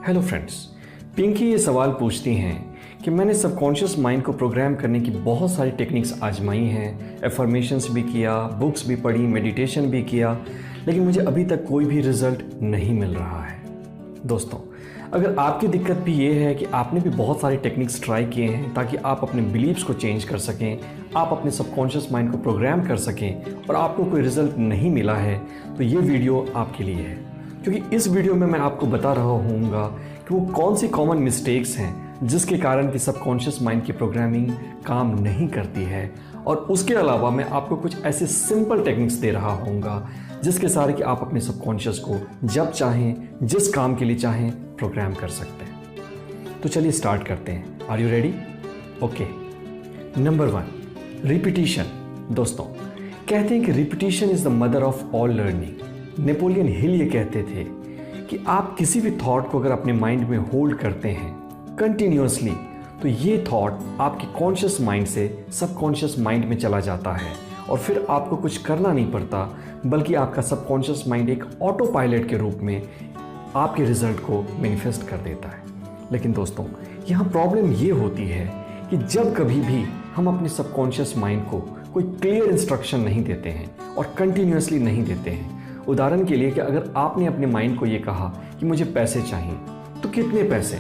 Hello friends, Pinky ये सवाल पूछती हैं कि मैंने सबकॉन्शियस माइंड को प्रोग्राम करने की बहुत सारी टेक्निक्स आजमाई हैं, एफर्मेशंस भी किया, बुक्स भी पढ़ी, मेडिटेशन भी किया, लेकिन मुझे अभी तक कोई भी रिजल्ट नहीं मिल रहा है। दोस्तों, अगर आपकी दिक्कत भी ये है कि आपने भी बहुत सारी टेक्निक्स ट्राई किए हैं ताकि आप अपने बिलीव्स को चेंज कर सकें, आप अपने सबकॉन्शियस माइंड को प्रोग्राम कर सकें और आपको कोई रिजल्ट नहीं मिला है, तो ये वीडियो आपके लिए है। क्योंकि इस वीडियो में मैं आपको बता रहा हूँगा कि वो कौन सी कॉमन मिस्टेक्स हैं जिसके कारण कि सबकॉन्शियस माइंड की प्रोग्रामिंग काम नहीं करती है, और उसके अलावा मैं आपको कुछ ऐसे सिंपल टेक्निक्स दे रहा हूँगा जिसके सारे कि आप अपने सबकॉन्शियस को जब चाहें, जिस काम के लिए चाहें, प्रोग्राम कर सकते हैं। तो चलिए स्टार्ट करते हैं। Are you ready? Okay. Number 1, repetition. दोस्तों, कहते हैं कि repetition is the mother of all learning. Napoleon Hill ये कहते थे कि आप किसी भी थॉट को अगर अपने माइंड में होल्ड करते हैं कंटिन्यूअसली, तो ये थॉट आपके कॉन्शियस माइंड से सबकॉन्शियस माइंड में चला जाता है और फिर आपको कुछ करना नहीं पड़ता, बल्कि आपका सबकॉन्शियस माइंड एक ऑटो पायलट के रूप में आपके रिजल्ट को मैनिफेस्ट कर देता है। लेकिन दोस्तों, यहाँ प्रॉब्लम ये होती है कि जब कभी भी हम अपने सबकॉन्शियस माइंड को कोई क्लियर इंस्ट्रक्शन नहीं देते हैं और कंटिन्यूअसली नहीं देते हैं, उदाहरण के लिए कि अगर आपने अपने माइंड को ये कहा कि मुझे पैसे चाहिए, तो कितने पैसे?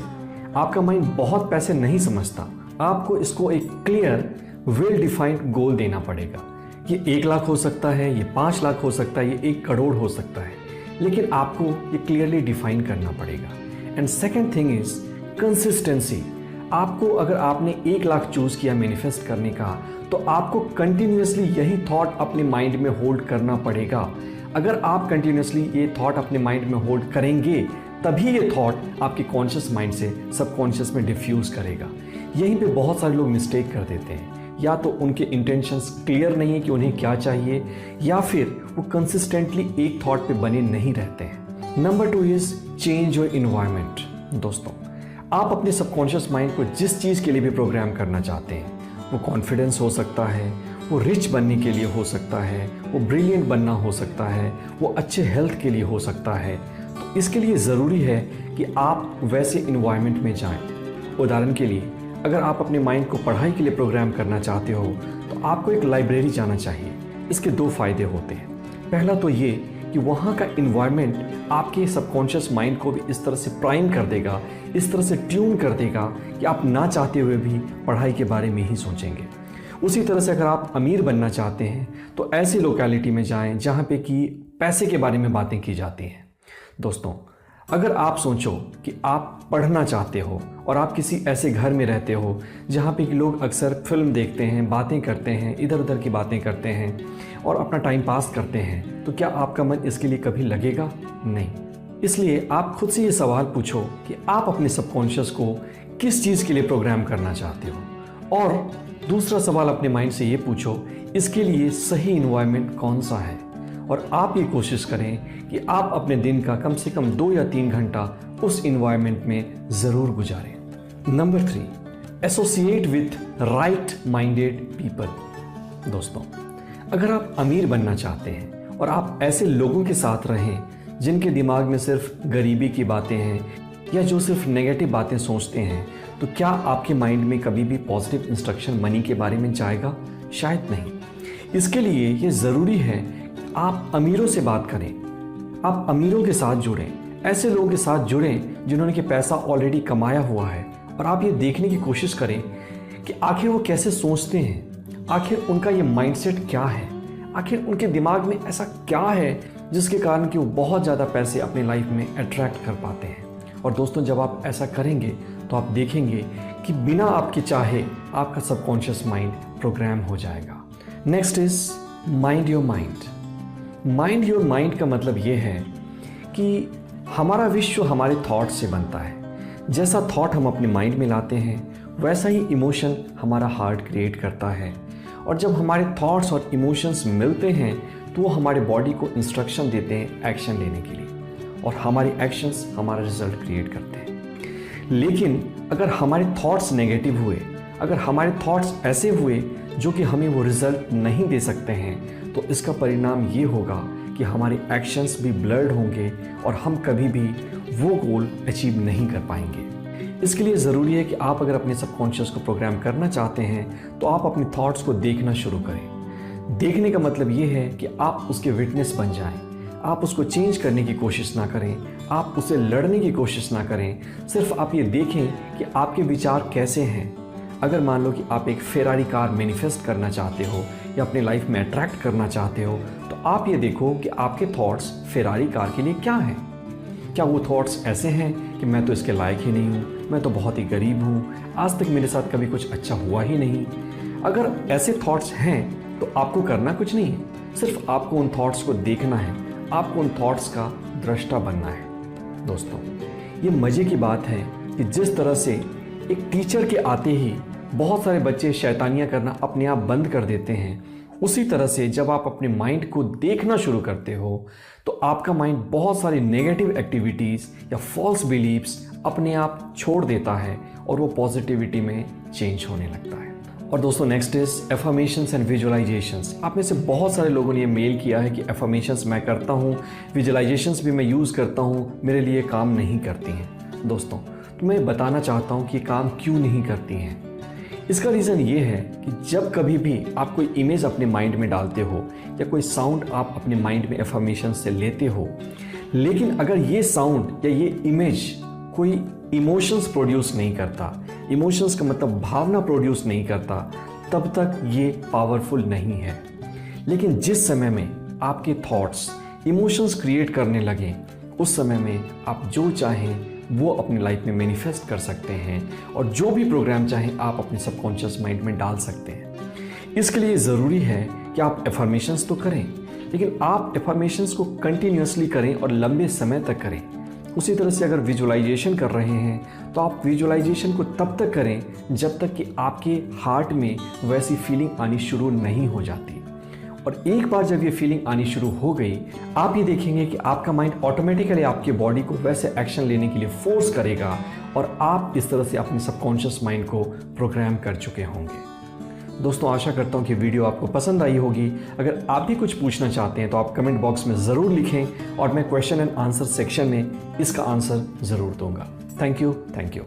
आपका माइंड बहुत पैसे नहीं समझता। आपको इसको एक क्लियर वेल डिफाइंड गोल देना पड़ेगा। ये 1 लाख हो सकता है, ये 5 लाख हो सकता है, ये 1 करोड़ हो सकता है, लेकिन आपको ये क्लियरली डिफाइन करना पड़ेगा। And second thing is consistency. आपको अगर आपने 1 लाख चूज किया मैनिफेस्ट करने का, तो आपको कंटिन्यूअसली यही थॉट अपने माइंड में होल्ड करना पड़ेगा। अगर आप कंटिन्यूअसली ये थॉट अपने माइंड में होल्ड करेंगे, तभी ये थॉट आपके कॉन्शियस माइंड से सबकॉन्शियस में डिफ्यूज करेगा। यहीं पे बहुत सारे लोग मिस्टेक कर देते हैं। या तो उनके इंटेंशंस क्लियर नहीं है कि उन्हें क्या चाहिए, या फिर वो कंसिस्टेंटली एक थॉट पे बने नहीं रहते हैं। Number 2 is change your environment. दोस्तों, आप अपने सबकॉन्शियस माइंड को जिस चीज़ के लिए भी प्रोग्राम करना चाहते हैं, वो कॉन्फिडेंस हो सकता है, वो रिच बनने के लिए हो सकता है, वो ब्रिलियंट बनना हो सकता है, वो अच्छे हेल्थ के लिए हो सकता है, तो इसके लिए ज़रूरी है कि आप वैसे इन्वायरमेंट में जाएं। उदाहरण के लिए, अगर आप अपने माइंड को पढ़ाई के लिए प्रोग्राम करना चाहते हो, तो आपको एक लाइब्रेरी जाना चाहिए। इसके 2 फ़ायदे होते हैं। पहला तो ये कि वहाँ का इन्वायरमेंट आपके सबकॉन्शियस माइंड को भी इस तरह से प्राइम कर देगा, इस तरह से ट्यून कर देगा कि आप ना चाहते हुए भी पढ़ाई के बारे में ही सोचेंगे। उसी तरह से अगर आप अमीर बनना चाहते हैं, तो ऐसी लोकेलिटी में जाएं जहाँ पे कि पैसे के बारे में बातें की जाती हैं। दोस्तों, अगर आप सोचो कि आप पढ़ना चाहते हो और आप किसी ऐसे घर में रहते हो जहाँ पे कि लोग अक्सर फिल्म देखते हैं, बातें करते हैं, इधर उधर की बातें करते हैं और अपना टाइम पास करते हैं, तो क्या आपका मन इसके लिए कभी लगेगा? नहीं। इसलिए आप खुद से ये सवाल पूछो कि आप अपने सबकॉन्शियस को किस चीज़ के लिए प्रोग्राम करना चाहते हो, और दूसरा सवाल अपने माइंड से ये पूछो, इसके लिए सही इन्वायरमेंट कौन सा है। और आप ये कोशिश करें कि आप अपने दिन का कम से कम 2 या 3 घंटा उस इन्वायरमेंट में ज़रूर गुजारें। Number 3, associate with right minded people. दोस्तों, अगर आप अमीर बनना चाहते हैं और आप ऐसे लोगों के साथ रहें जिनके दिमाग में सिर्फ गरीबी की बातें हैं या जो सिर्फ नेगेटिव बातें सोचते हैं, तो क्या आपके माइंड में कभी भी पॉजिटिव इंस्ट्रक्शन मनी के बारे में जाएगा? शायद नहीं। इसके लिए ये ज़रूरी है आप अमीरों से बात करें, आप अमीरों के साथ जुड़ें, ऐसे लोगों के साथ जुड़ें जिन्होंने कि पैसा ऑलरेडी कमाया हुआ है, और आप ये देखने की कोशिश करें कि आखिर वो कैसे सोचते हैं, आखिर उनका ये माइंडसेट क्या है, आखिर उनके दिमाग में ऐसा क्या है जिसके कारण कि वो बहुत ज़्यादा पैसे अपनी लाइफ में अट्रैक्ट कर पाते हैं। और दोस्तों, जब आप ऐसा करेंगे तो आप देखेंगे कि बिना आपके चाहे आपका सबकॉन्शियस माइंड प्रोग्राम हो जाएगा। Next is mind your mind. Mind your mind का मतलब ये है कि हमारा विश्व हमारे थॉट से बनता है। जैसा थॉट हम अपने माइंड में लाते हैं, वैसा ही इमोशन हमारा हार्ट क्रिएट करता है। और जब हमारे थॉट्स और इमोशंस मिलते हैं, तो वो हमारे बॉडी को इंस्ट्रक्शन देते हैं एक्शन लेने के लिए, और हमारे एक्शंस हमारा रिजल्ट क्रिएट करते हैं। लेकिन अगर हमारे थॉट्स नेगेटिव हुए, अगर हमारे थॉट्स ऐसे हुए जो कि हमें वो रिजल्ट नहीं दे सकते हैं, तो इसका परिणाम ये होगा कि हमारे एक्शंस भी ब्लर्ड होंगे और हम कभी भी वो गोल अचीव नहीं कर पाएंगे। इसके लिए ज़रूरी है कि आप अगर अपने सबकॉन्शियस को प्रोग्राम करना चाहते हैं तो आप अपने थॉट्स को देखना शुरू करें। देखने का मतलब ये है कि आप उसके विटनेस बन जाएं। आप उसको चेंज करने की कोशिश ना करें, आप उससे लड़ने की कोशिश ना करें। सिर्फ आप ये देखें कि आपके विचार कैसे हैं। अगर मान लो कि आप एक फेरारी कार मैनिफेस्ट करना चाहते हो या अपनी लाइफ में अट्रैक्ट करना चाहते हो, तो आप ये देखो कि आपके थॉट्स फेरारी कार के लिए क्या हैं। क्या वो थॉट्स ऐसे हैं कि मैं तो इसके लायक ही नहीं हूँ, मैं तो बहुत ही गरीब हूँ, आज तक मेरे साथ कभी कुछ अच्छा हुआ ही नहीं। अगर ऐसे थॉट्स हैं तो आपको करना कुछ नहीं है, सिर्फ आपको उन थॉट्स को देखना है, आपको उन थॉट्स का दृष्टा बनना है। दोस्तों, ये मज़े की बात है कि जिस तरह से एक टीचर के आते ही बहुत सारे बच्चे शैतानियाँ करना अपने आप बंद कर देते हैं, उसी तरह से जब आप अपने माइंड को देखना शुरू करते हो तो आपका माइंड बहुत सारी नेगेटिव एक्टिविटीज़ या फॉल्स बिलीव्स अपने आप छोड़ देता है और वो पॉजिटिविटी में चेंज होने लगता है। और दोस्तों, next is affirmations and visualisations. आप में से बहुत सारे लोगों ने ये मेल किया है कि एफर्मेशंस मैं करता हूँ, विजुअलाइजेशंस भी मैं यूज़ करता हूँ, मेरे लिए काम नहीं करती हैं। दोस्तों, तो मैं बताना चाहता हूँ कि काम क्यों नहीं करती हैं। इसका रीज़न ये है कि जब कभी भी आप कोई इमेज अपने माइंड में डालते हो या कोई साउंड आप अपने माइंड में एफर्मेशन से लेते हो, लेकिन अगर ये साउंड या ये इमेज कोई इमोशंस प्रोड्यूस नहीं करता, इमोशंस का मतलब भावना प्रोड्यूस नहीं करता, तब तक ये पावरफुल नहीं है। लेकिन जिस समय में आपके थॉट्स इमोशंस क्रिएट करने लगे, उस समय में आप जो चाहें वो अपनी लाइफ में मैनिफेस्ट कर सकते हैं और जो भी प्रोग्राम चाहें आप अपने सबकॉन्शियस माइंड में डाल सकते हैं। इसके लिए ज़रूरी है कि आप एफर्मेशंस तो करें, लेकिन आप एफर्मेशंस को कंटिन्यूसली करें और लंबे समय तक करें। उसी तरह से अगर विजुअलाइजेशन कर रहे हैं तो आप विजुअलाइजेशन को तब तक करें जब तक कि आपके हार्ट में वैसी फीलिंग आनी शुरू नहीं हो जाती। और एक बार जब ये फीलिंग आनी शुरू हो गई, आप ये देखेंगे कि आपका माइंड ऑटोमेटिकली आपके बॉडी को वैसे एक्शन लेने के लिए फोर्स करेगा और आप इस तरह से अपने सबकॉन्शियस माइंड को प्रोग्राम कर चुके होंगे। दोस्तों, आशा करता हूँ कि वीडियो आपको पसंद आई होगी। अगर आप भी कुछ पूछना चाहते हैं तो आप कमेंट बॉक्स में ज़रूर लिखें और मैं क्वेश्चन एंड आंसर सेक्शन में इसका आंसर ज़रूर दूंगा। Thank you.